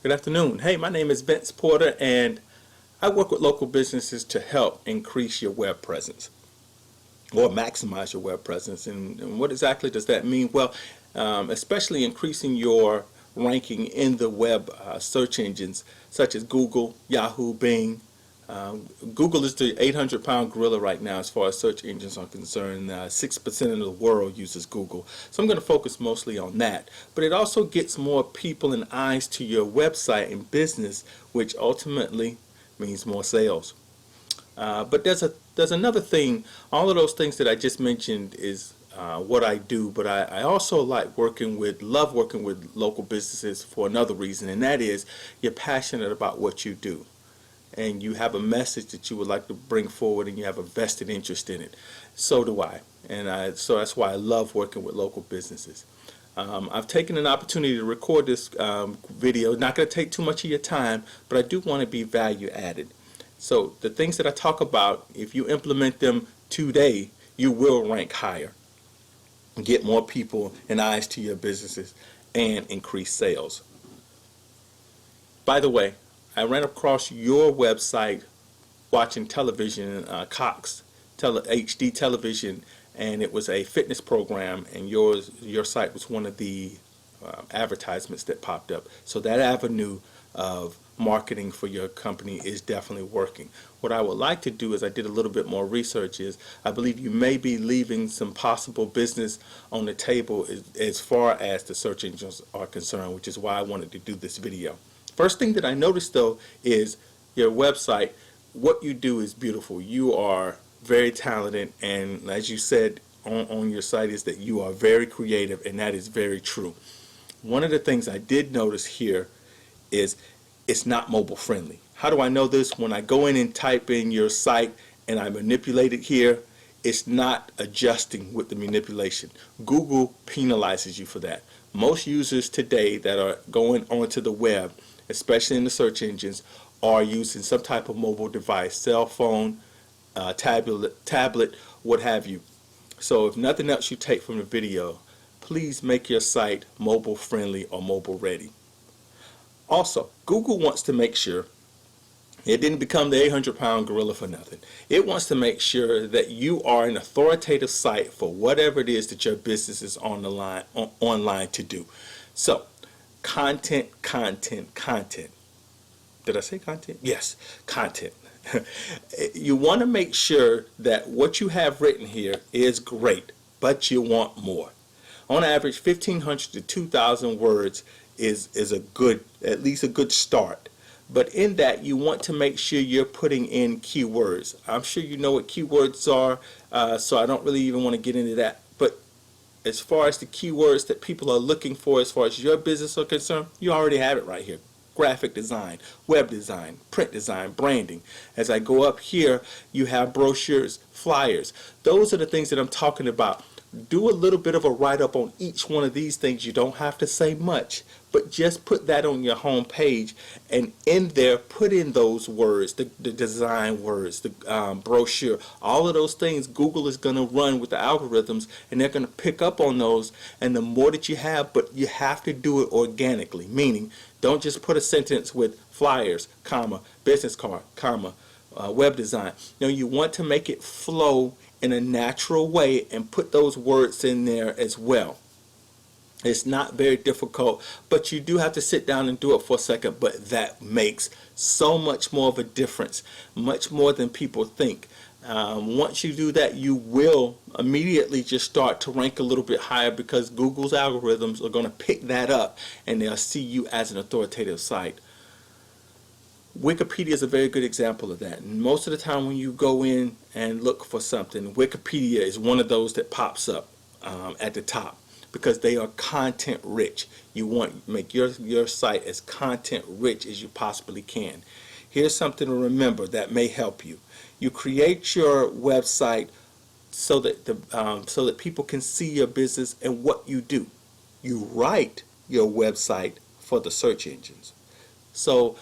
Good afternoon. Hey, my name is Vince Porter, and I work with local businesses to help increase your web presence or maximize your web presence. And what exactly does that mean? Well, especially increasing your ranking in the web search engines such as Google, Yahoo, Bing. Google is the 800-pound gorilla right now as far as search engines are concerned. 6% of the world uses Google. So I'm going to focus mostly on that. But it also gets more people and eyes to your website and business, which ultimately means more sales. But there's another thing. All of those things that I just mentioned is what I do, but I also love working with local businesses for another reason, and that is you're passionate about what you do, and you have a message that you would like to bring forward, and you have a vested interest in it. So do I, so that's why I love working with local businesses. I've taken an opportunity to record this video. Not going to take too much of your time, but I do want to be value added. So the things that I talk about, if you implement them today, you will rank higher, get more people and eyes to your businesses, and increase sales. By the way, I ran across your website watching television, Cox HD television, and it was a fitness program, and your site was one of the advertisements that popped up. So that avenue of marketing for your company is definitely working. What I would like to do is, I did a little bit more research, is I believe you may be leaving some possible business on the table as far as the search engines are concerned, which is why I wanted to do this video. First thing that I noticed though is your website. What you do is beautiful. You are very talented, and as you said on your site, is that you are very creative, and that is very true. One of the things I did notice here is it's not mobile friendly. How do I know this? When I go in and type in your site and I manipulate it here, it's not adjusting with the manipulation. Google penalizes you for that. Most users today that are going onto the web, especially in the search engines, are using some type of mobile device, cell phone, tablet, what have you. So if nothing else you take from the video, please make your site mobile friendly or mobile ready. Also, Google wants to make sure it didn't become the 800-pound gorilla for nothing. It wants to make sure that you are an authoritative site for whatever it is that your business is online to do. So, content. Did I say content? Yes, content. You want to make sure that what you have written here is great, but you want more. On average, 1,500 to 2,000 words is a good, at least a good start. But in that, you want to make sure you're putting in keywords. I'm sure you know what keywords are, so I don't really even want to get into that. But as far as the keywords that people are looking for as far as your business are concerned, you already have it right here. Graphic design, web design, print design, branding. As I go up here, you have brochures, flyers. Those are the things that I'm talking about. Do a little bit of a write-up on each one of these things. You don't have to say much, but just put that on your home page, and in there put in those words, the design words, the brochure, all of those things. Google is going to run with the algorithms, and they're going to pick up on those. And the more that you have, but you have to do it organically, meaning don't just put a sentence with flyers, comma, business card, comma, web design. You want to make it flow in a natural way and put those words in there as well. It's not very difficult, but you do have to sit down and do it for a second, but that makes so much more of a difference, much more than people think. Once you do that, you will immediately just start to rank a little bit higher, because Google's algorithms are going to pick that up and they'll see you as an authoritative site. Wikipedia is a very good example of that. And most of the time when you go in and look for something, Wikipedia is one of those that pops up at the top, because they are content rich. You want to make your site as content rich as you possibly can. Here's something to remember that may help you. You create your website so that people can see your business and what you do. You write your website for the search engines. So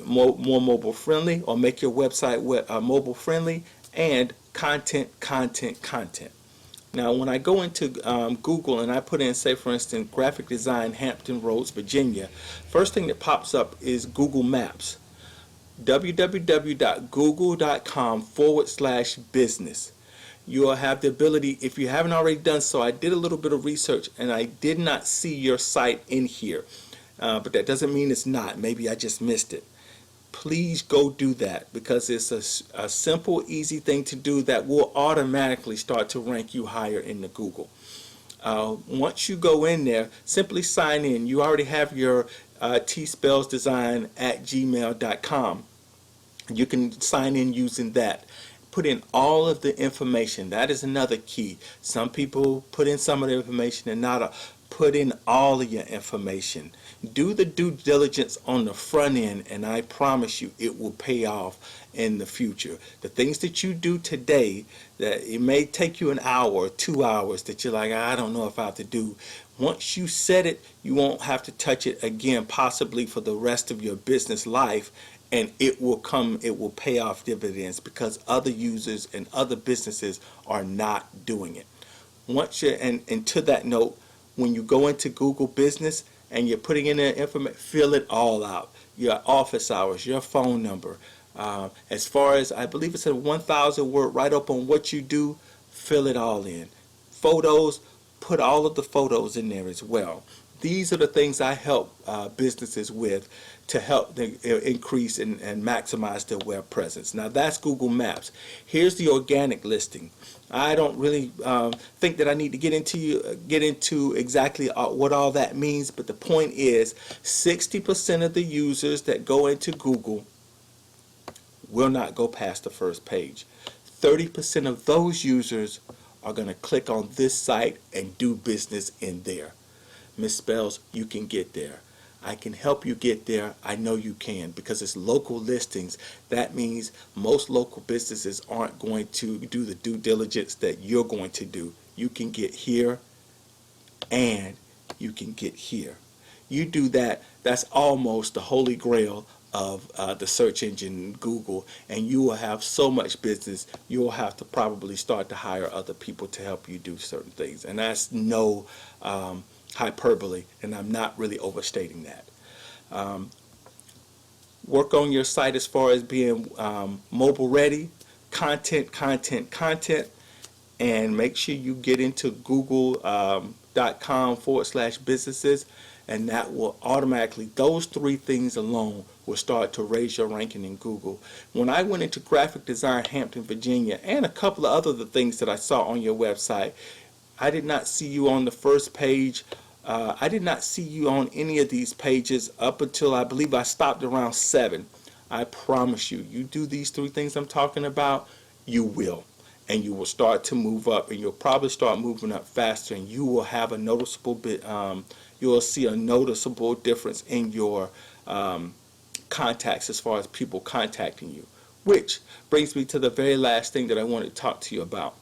more mobile friendly, or make your website mobile friendly, and content. Now, when I go into Google and I put in, say, for instance, graphic design, Hampton Roads, Virginia, first thing that pops up is Google Maps. www.google.com/business. You will have the ability, if you haven't already done so, I did a little bit of research and I did not see your site in here. But that doesn't mean it's not. Maybe I just missed it. Please go do that, because it's a simple, easy thing to do that will automatically start to rank you higher in the Google. Once you go in there, simply sign in. You already have your tspellsdesign@gmail.com. You can sign in using that. Put in all of the information. That is another key. Some people put in some of the information and not put in all of your information. Do the due diligence on the front end, and I promise you it will pay off in the future. The things that you do today, that it may take you an hour or 2 hours that you're like, I don't know if I have to do. Once you set it, you won't have to touch it again, possibly for the rest of your business life, and it will pay off dividends, because other users and other businesses are not doing it. Once you're, and to that note, when you go into Google Business and you're putting in the information, fill it all out. Your office hours, your phone number. As far as, I believe it's a 1,000 word write-up on what you do, fill it all in. Photos, put all of the photos in there as well. These are the things I help businesses with to help them increase and maximize their web presence. Now that's Google Maps. Here's the organic listing. I don't really think that I need to get into exactly what all that means, but the point is 60% of the users that go into Google will not go past the first page. 30% of those users are going to click on this site and do business in there. Miss Spells, you can get there. I can help you get there. I know you can, because it's local listings. That means most local businesses aren't going to do the due diligence that you're going to do. You can get here and you can get here. You do that, that's almost the holy grail of the search engine Google, and you will have so much business you will have to probably start to hire other people to help you do certain things. And that's no hyperbole, and I'm not really overstating that. Work on your site as far as being mobile ready, content, and make sure you get into google.com/businesses, and that will automatically, those three things alone will start to raise your ranking in Google. When I went into graphic design, Hampton, Virginia, and a couple of other things that I saw on your website, I did not see you on the first page. I did not see you on any of these pages up until I believe I stopped around 7. I promise you, you do these three things I'm talking about, you will. And you will start to move up, and you'll probably start moving up faster, and you will have a noticeable bit, you will see a noticeable difference in your contacts as far as people contacting you. Which brings me to the very last thing that I want to talk to you about.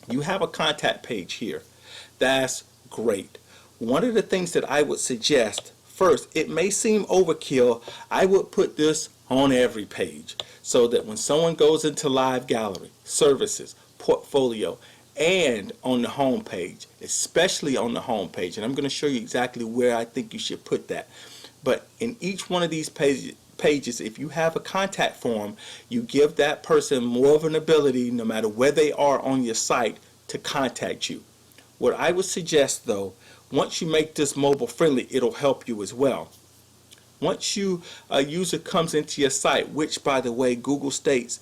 You have a contact page here. That's great. One of the things that I would suggest, first, it may seem overkill, I would put this on every page so that when someone goes into Live Gallery, Services, Portfolio, and on the home page, especially on the home page, and I'm going to show you exactly where I think you should put that. But in each one of these pages, if you have a contact form, you give that person more of an ability, no matter where they are on your site, to contact you. What I would suggest, though, once you make this mobile friendly, it'll help you as well. Once a user comes into your site, which, by the way, Google states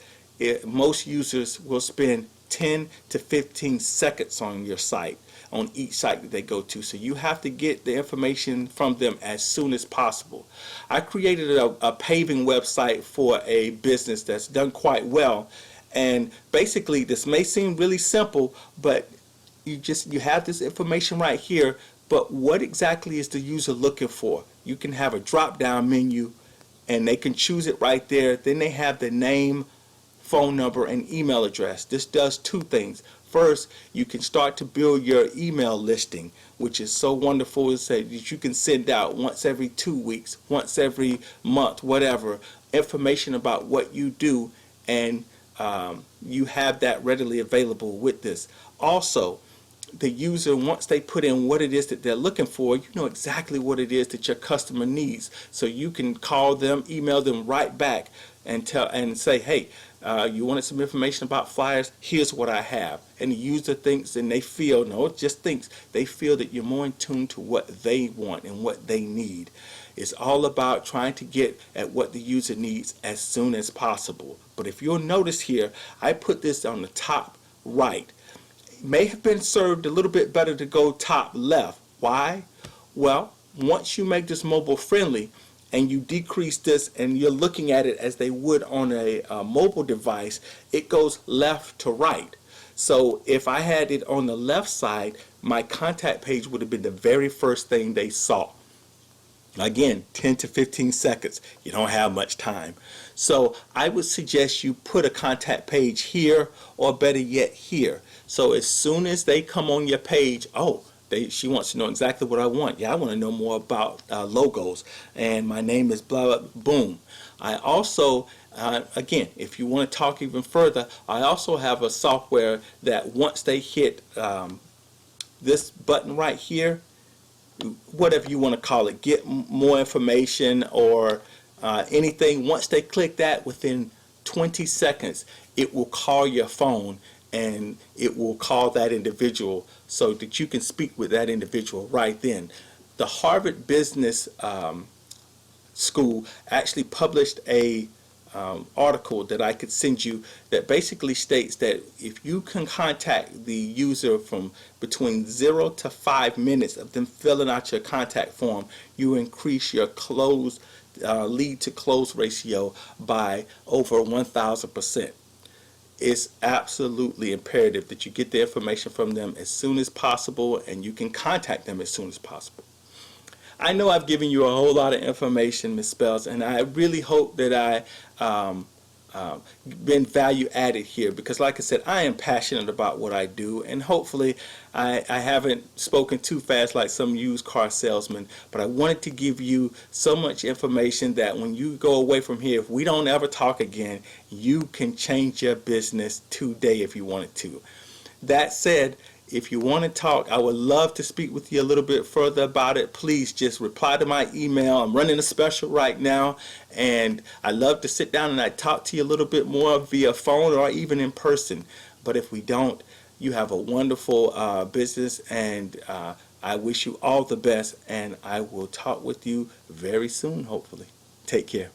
most users will spend 10 to 15 seconds on your site, on each site that they go to. So you have to get the information from them as soon as possible. I created a paving website for a business that's done quite well. And basically, this may seem really simple, but you have this information right here. But what exactly is the user looking for? You can have a drop-down menu, and they can choose it right there. Then they have the name, phone number, and email address. This does two things. First, you can start to build your email listing, which is so wonderful to say that you can send out once every 2 weeks, once every month, whatever, information about what you do, and you have that readily available with this. Also, the user, once they put in what it is that they're looking for, you know exactly what it is that your customer needs. So you can call them, email them right back and tell and say, hey, you wanted some information about flyers? Here's what I have. And the user thinks and they feel, no, it just thinks, they feel that you're more in tune to what they want and what they need. It's all about trying to get at what the user needs as soon as possible. But if you'll notice here, I put this on the top right. It may have been served a little bit better to go top left. Why? Well, once you make this mobile friendly, and you decrease this and you're looking at it as they would on a mobile device, it goes left to right. So if I had it on the left side, my contact page would have been the very first thing they saw. Again, 10 to 15 seconds. You don't have much time. So I would suggest you put a contact page here, or better yet here. So as soon as they come on your page, she wants to know exactly what I want. Yeah, I want to know more about logos, and my name is blah, blah, boom. I also, again, if you want to talk even further, I also have a software that once they hit this button right here, whatever you want to call it, get more information or anything, once they click that, within 20 seconds, it will call your phone and it will call that individual so that you can speak with that individual right then. The Harvard Business School actually published a article that I could send you that basically states that if you can contact the user from between 0 to 5 minutes of them filling out your contact form, you increase your lead to close ratio by over 1,000%. It's absolutely imperative that you get the information from them as soon as possible and you can contact them as soon as possible. I know I've given you a whole lot of information, Ms. Spells, and I really hope that I been value added here, because like I said, I am passionate about what I do, and hopefully I haven't spoken too fast like some used car salesmen, but I wanted to give you so much information that when you go away from here, if we don't ever talk again, you can change your business today if you wanted to. That said, if you want to talk, I would love to speak with you a little bit further about it. Please just reply to my email. I'm running a special right now, and I love to sit down and I talk to you a little bit more via phone or even in person. But if we don't, you have a wonderful business, and I wish you all the best, and I will talk with you very soon, hopefully. Take care.